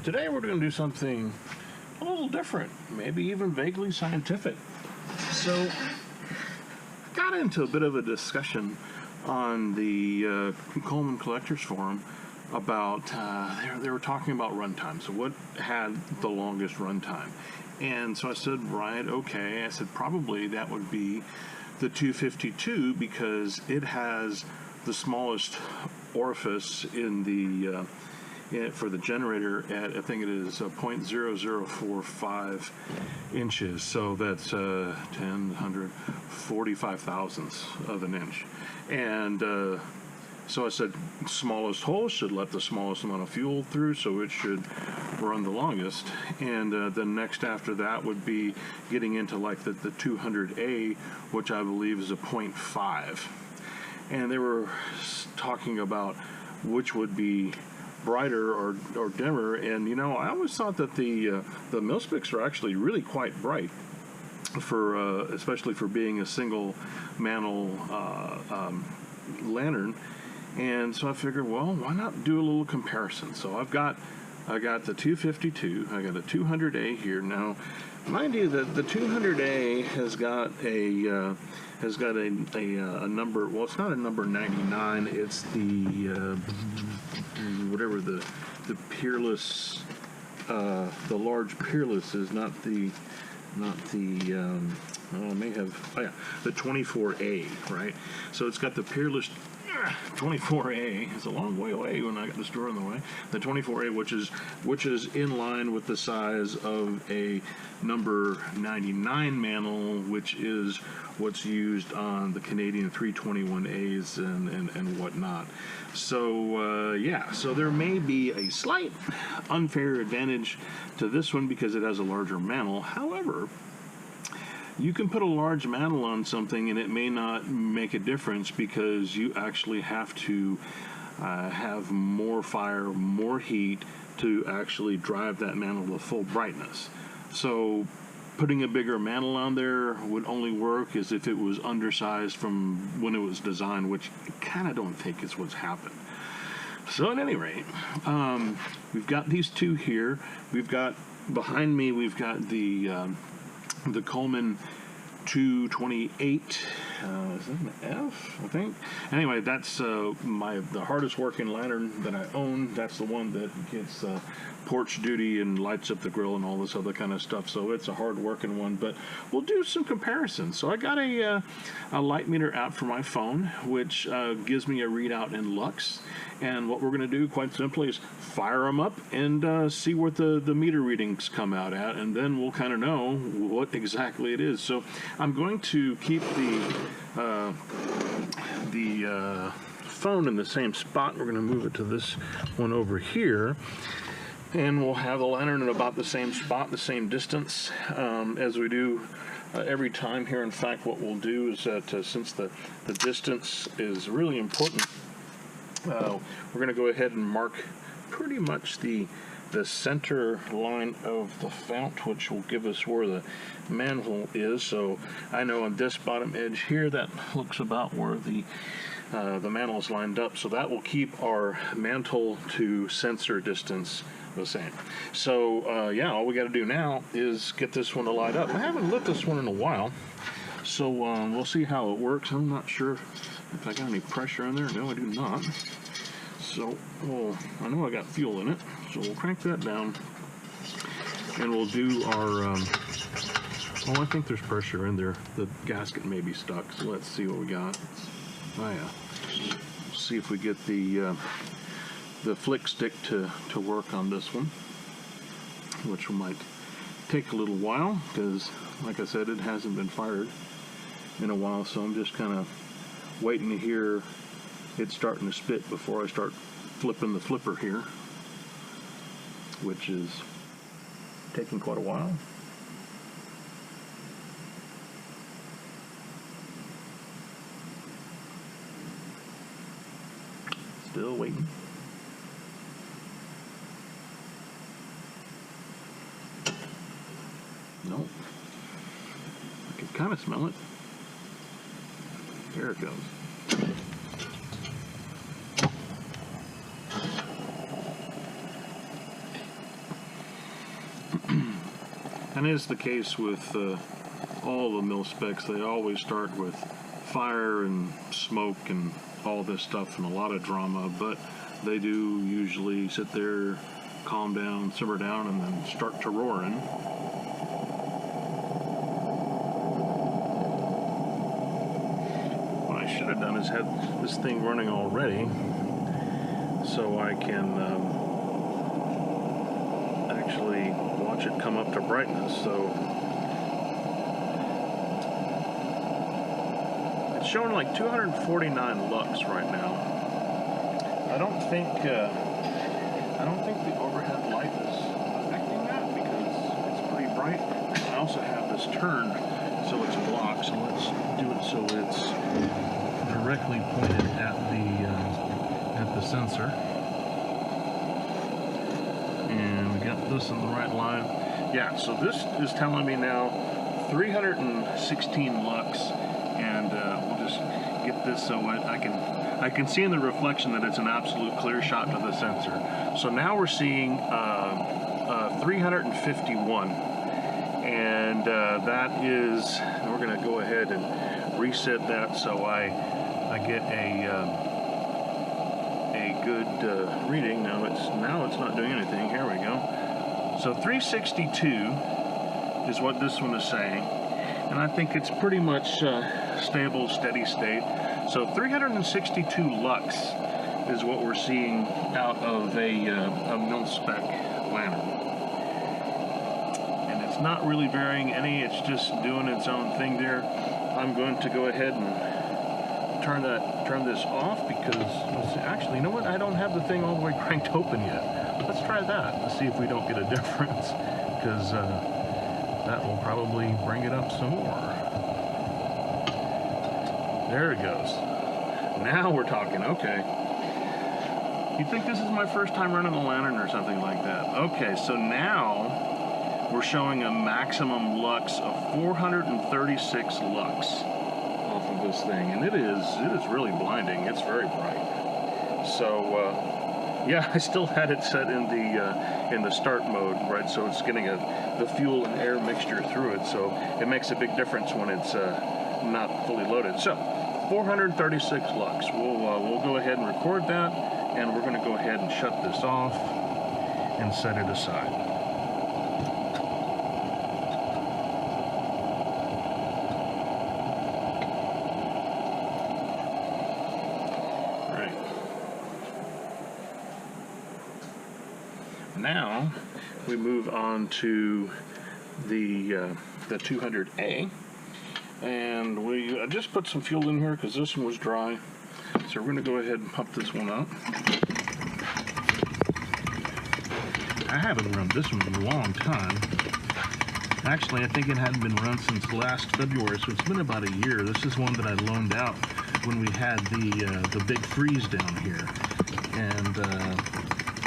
Today we're going to do something a little different, maybe even vaguely scientific. So, got into a bit of a discussion on the Coleman Collectors Forum about, they were talking about runtime, so what had the longest runtime. And so I said, right, okay, I said probably that would be the 252 because it has the smallest orifice in the for the generator at, I think it is 0.0045 inches, so that's 10, 100, 45 thousandths of an inch. And so I said smallest hole should let the smallest amount of fuel through, so it should run the longest. And then next after that would be getting into like the 200A, which I believe is a 0.5. And they were talking about which would be brighter or dimmer, and you know, I always thought that the Mil-specs are actually really quite bright for especially for being a single mantle lantern. And so I figured, well, why not do a little comparison? So I got the 252, I got a 200A here. Now, mind you, that the 200A has got a number. Well, it's not a number 99. It's the whatever the peerless, the large peerless is not the I may have, oh yeah, the 24A, right? So it's got the peerless 24A. It's a long way away when I got this door in the way. The 24A, which is in line with the size of a number 99 mantle, which is what's used on the Canadian 321As and whatnot. So yeah, so there may be a slight unfair advantage to this one because it has a larger mantle. However, you can put a large mantle on something and it may not make a difference because you actually have to have more fire, more heat to actually drive that mantle to full brightness. So putting a bigger mantle on there would only work as if it was undersized from when it was designed, which I kind of don't think is what's happened. So at any rate, we've got these two here. We've got, behind me, we've got the Coleman 228, is that an F, I think? Anyway, that's the hardest working lantern that I own. That's the one that gets porch duty and lights up the grill and all this other kind of stuff. So it's a hard working one, but we'll do some comparisons. So I got a lightmeter app for my phone, which gives me a readout in LUX. And what we're going to do, quite simply, is fire them up and see what the meter readings come out at, and then we'll kind of know what exactly it is. So I'm going to keep the phone in the same spot. We're going to move it to this one over here, and we'll have the lantern in about the same spot, the same distance as we do every time here. In fact, what we'll do is that since the distance is really important, we're going to go ahead and mark pretty much the center line of the fount, which will give us where the mantle is. So I know on this bottom edge here, that looks about where the mantle is lined up. So that will keep our mantle to sensor distance the same. So yeah, all we got to do now is get this one to light up. I haven't lit this one in a while, so we'll see how it works. I'm not sure if I got any pressure in there. No, I do not. So, well, I know I got fuel in it, so we'll crank that down, and we'll do our, oh, I think there's pressure in there. The gasket may be stuck, so let's see what we got. Oh, yeah. See if we get the flick stick to work on this one, which might take a little while, because, like I said, it hasn't been fired in a while, so I'm just kind of waiting to hear it starting to spit before I start flipping the flipper here, which is taking quite a while. Still waiting. Nope. I can kind of smell it. There it goes. And it's the case with all the mil-specs. They always start with fire and smoke and all this stuff and a lot of drama, but they do usually sit there, calm down, simmer down, and then start to roaring. What I should have done is had this thing running already so I can actually watch it come up to brightness. So it's showing like 249 lux right now. I don't think the overhead light is affecting that because it's pretty bright. I also have this turned so it's blocked. So let's do it so it's directly pointed at the sensor. And we got this in the right line. Yeah, so this is telling me now 316 lux, and we'll just get this so I can see in the reflection that it's an absolute clear shot to the sensor. So now we're seeing 351, and that is, we're going to go ahead and reset that so I get a good reading. Now it's not doing anything. Here we go. So 362 is what this one is saying, and I think it's pretty much stable, steady state. So 362 lux is what we're seeing out of a mil-spec lantern. And it's not really varying any, it's just doing its own thing there. I'm going to go ahead and turn this off because, let's see, actually, you know what? I don't have the thing all the way cranked open yet. Let's try that. Let's see if we don't get a difference, because that will probably bring it up some more. There it goes. Now we're talking. Okay. You'd think this is my first time running a lantern or something like that. Okay, so now we're showing a maximum lux of 436 lux off of this thing, and it is really blinding. It's very bright. So yeah, I still had it set in the start mode, right? So it's getting the fuel and air mixture through it. So it makes a big difference when it's not fully loaded. So 436 lux. We'll go ahead and record that, and we're going to go ahead and shut this off and set it aside. Right. Now we move on to the 200A. And I just put some fuel in here because this one was dry. So we're going to go ahead and pump this one up. I haven't run this one in a long time. Actually, I think it hadn't been run since last February, so it's been about a year. This is one that I loaned out when we had the big freeze down here. And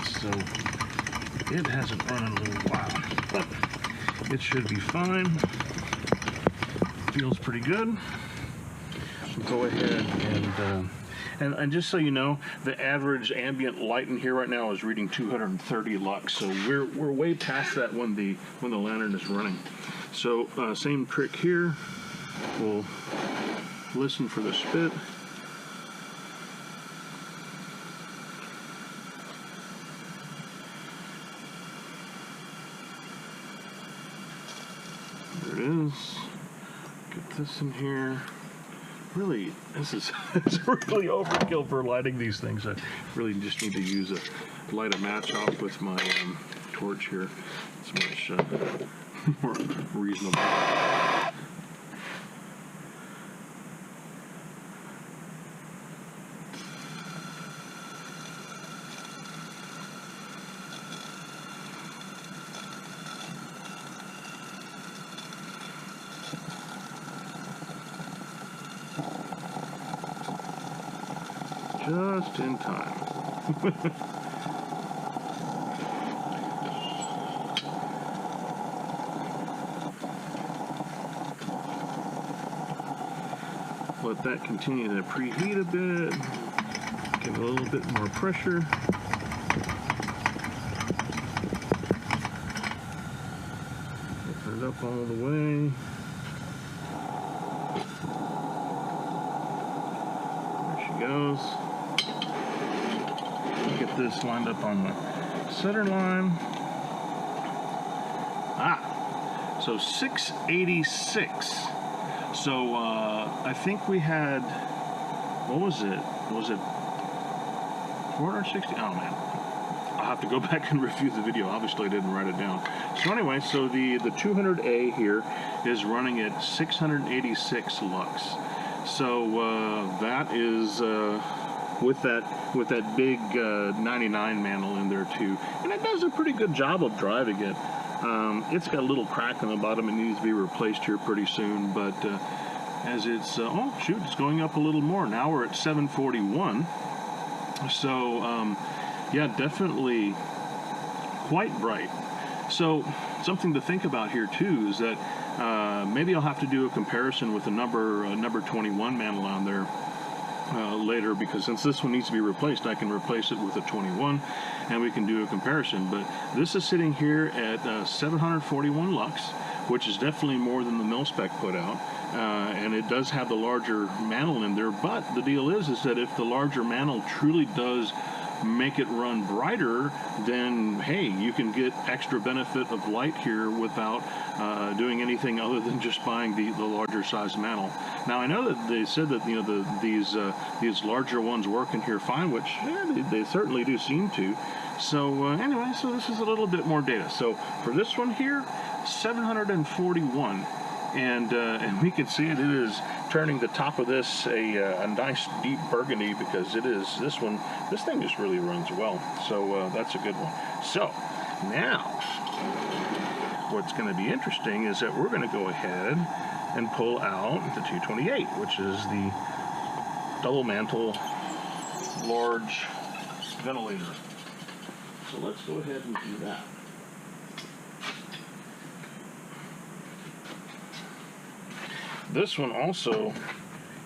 so it hasn't run in a little while. But it should be fine. Feels pretty good. Go ahead and just so you know, the average ambient light in here right now is reading 230 lux. So we're way past that when the lantern is running. So same trick here. We'll listen for the spit. There it is. Get this in here. Really, this is it's really overkill for lighting these things. I really just need to light a match off with my torch here. It's much more reasonable. Just in time. Let that continue to preheat a bit. Give it a little bit more pressure. Open it up all the way. There she goes. Get this lined up on the center line. So 686. So I think we had, what was it? Was it 460? Oh man, I'll have to go back and review the video. Obviously I didn't write it down. So anyway, so the 200A here is running at 686 lux. So that is with that big 99 mantle in there too, and it does a pretty good job of driving it. It's got a little crack in the bottom. It needs to be replaced here pretty soon, but as it's oh shoot, it's going up a little more. Now we're at 741. So yeah, definitely quite bright. So something to think about here too is that maybe I'll have to do a comparison with the number 21 mantle on there later, because since this one needs to be replaced, I can replace it with a 21 and we can do a comparison. But this is sitting here at 741 lux, which is definitely more than the Mil-spec put out, and it does have the larger mantle in there. But the deal is that if the larger mantle truly does make it run brighter, then hey, you can get extra benefit of light here without doing anything other than just buying the larger size mantle. Now I know that they said that these larger ones work in here fine, which they certainly do seem to. So anyway, so this is a little bit more data. So for this one here, 741. And we can see it is turning the top of this a nice deep burgundy, because it is this thing just really runs well. So that's a good one. So now what's going to be interesting is that we're going to go ahead and pull out the 228, which is the double mantle large ventilator. So let's go ahead and do that. This one also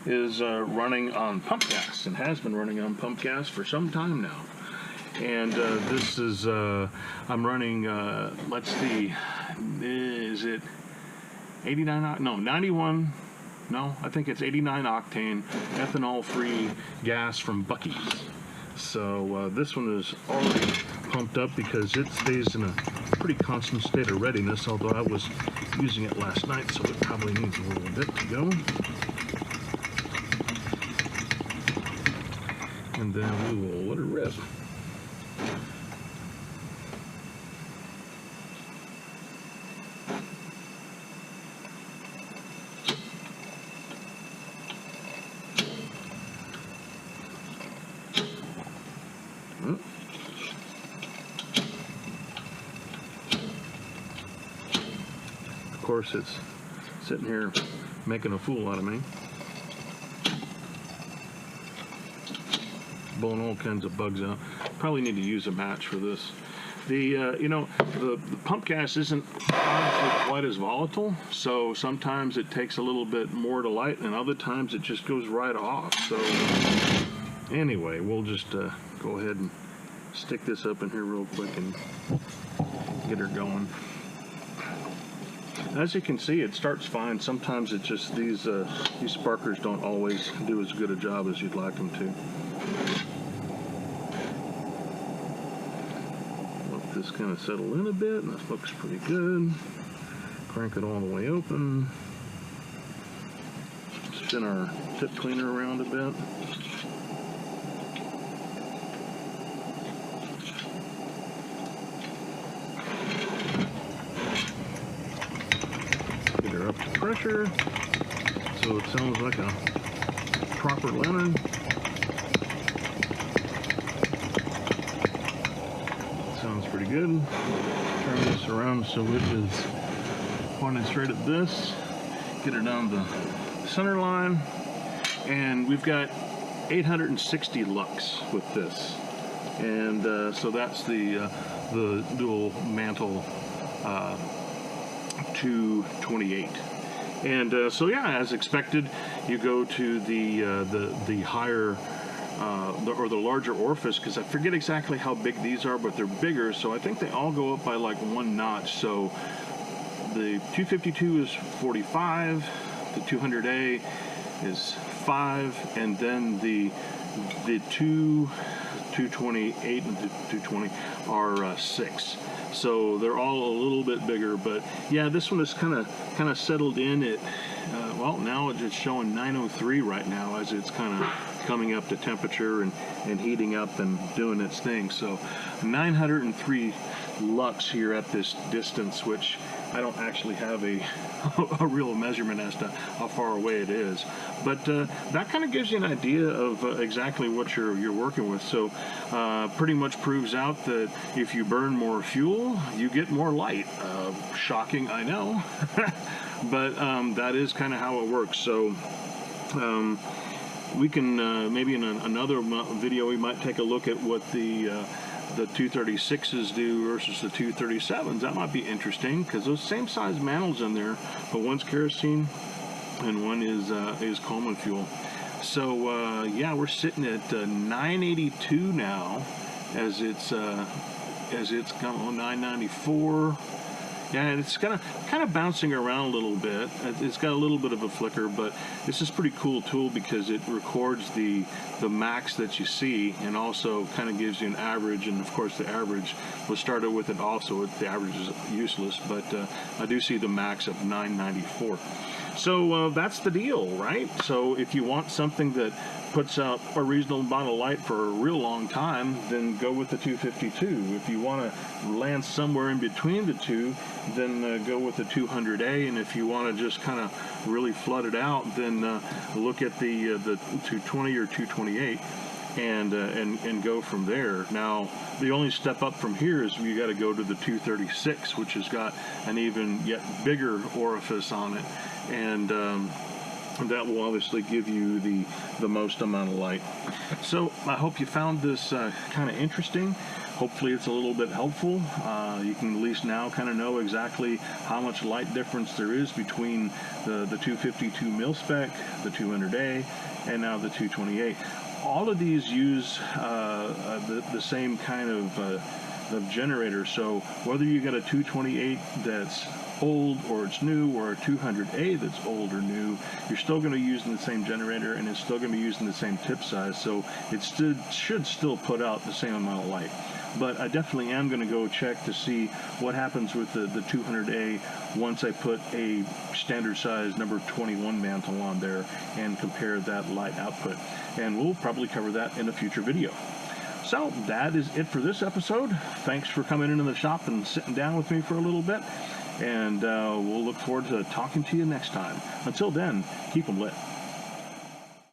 is running on pump gas and has been running on pump gas for some time now. And this is, I'm running, let's see, is it 89, no, 91, no, I think it's 89 octane ethanol-free gas from Buc-ee's. So this one is already pumped up because it stays in a pretty constant state of readiness, although I was using it last night, so it probably needs a little bit to go. And then we will let it rip. Of course, it's sitting here making a fool out of me, blowing all kinds of bugs out. Probably need to use a match for this. The you know, the pump gas isn't honestly quite as volatile, so sometimes it takes a little bit more to light, and other times it just goes right off. So anyway, we'll just go ahead and stick this up in here real quick and get her going. As you can see, it starts fine. Sometimes it just, these sparkers don't always do as good a job as you'd like them to. Let this kind of settle in a bit, and this looks pretty good. Crank it all the way open. Spin our tip cleaner around a bit. Up to pressure, so it sounds like a proper lantern. Sounds pretty good. Turn this around so it is pointed straight at this. Get it down the center line, and we've got 860 lux with this, and so that's the dual mantle 228. And so yeah, as expected, you go to the higher or the larger orifice, because I forget exactly how big these are, but they're bigger, so I think they all go up by like 1 notch. So the 252 is 45, the 200A is 5, and then the 228 and the 220 are 6. So they're all a little bit bigger, but yeah, this one is kind of settled in at well, now it's showing 903 right now as it's kind of coming up to temperature and heating up and doing its thing. So 903 lux here at this distance, which I don't actually have a real measurement as to how far away it is, but that kind of gives you an idea of exactly what you're working with. So pretty much proves out that if you burn more fuel, you get more light. Shocking, I know, but that is kind of how it works. So we can maybe in another video we might take a look at what the 236s do versus the 237s. That might be interesting because those same size mantles in there, but one's kerosene and one is Coleman fuel. So yeah, we're sitting at 982 now, as it's come on 994. Yeah, it's kind of bouncing around a little bit. It's got a little bit of a flicker, but this is a pretty cool tool because it records the max that you see and also kind of gives you an average. And of course, the average was started with it also. The average is useless, but I do see the max of 994. So that's the deal, right? So if you want something that puts out a reasonable amount of light for a real long time, then go with the 252. If you want to land somewhere in between the two, then go with the 200A. And if you want to just kind of really flood it out, then look at the 220 or 228. And go from there. Now, the only step up from here is you got to go to the 236, which has got an even yet bigger orifice on it, and that will obviously give you the most amount of light. So I hope you found this kind of interesting. Hopefully it's a little bit helpful. You can at least now kind of know exactly how much light difference there is between the 252 Mil-spec, the 200A, and now the 228. All of these use the same kind of generator. So whether you got a 228 that's old or it's new, or a 200A that's old or new, you're still going to be using the same generator, and it's still going to be using the same tip size. So it should still put out the same amount of light. But I definitely am going to go check to see what happens with the 200A once I put a standard size number 21 mantle on there and compare that light output. And we'll probably cover that in a future video. So that is it for this episode. Thanks for coming into the shop and sitting down with me for a little bit. And we'll look forward to talking to you next time. Until then, keep them lit.